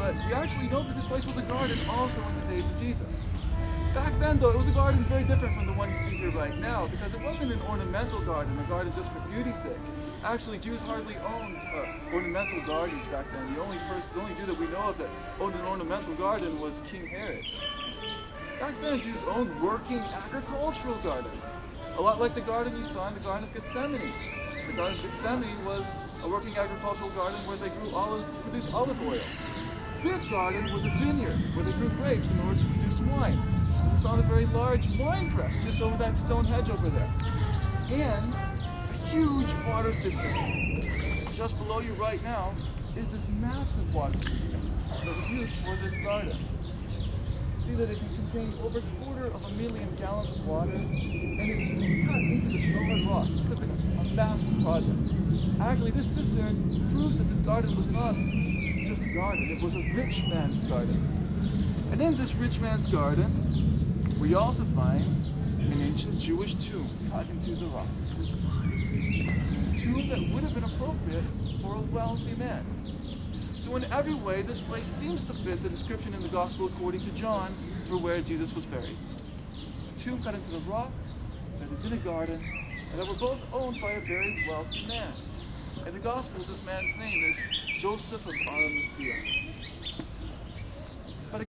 but we actually know that this place was a garden also in the days of Jesus. Back then, though, it was a garden very different from the one you see here right now, because it wasn't an ornamental garden, a garden just for beauty's sake. Actually, Jews hardly owned ornamental gardens back then. The only Jew that we know of that owned an ornamental garden was King Herod. Back then, Jews owned working agricultural gardens, a lot like the garden you saw in the Garden of Gethsemane. The Garden of Gethsemane was a working agricultural garden where they grew olives to produce olive oil. This garden was a vineyard where they grew grapes in order to produce wine. We found a very large wine press just over that stone hedge over there. And a huge water system. Just below you right now is this massive water system that was used for this garden. See that it can contain over 250,000 gallons of water, and it's cut into the solid rock. It's sort of a massive project. Actually, this cistern proves that this garden was not just a garden, it was a rich man's garden. And in this rich man's garden, we also find an ancient Jewish tomb cut into the rock. A tomb that would have been appropriate for a wealthy man. So in every way, this place seems to fit the description in the Gospel according to John for where Jesus was buried. A tomb cut into the rock that is in a garden and that were both owned by a very wealthy man. In the Gospels, this man's name is Joseph of Arimathea.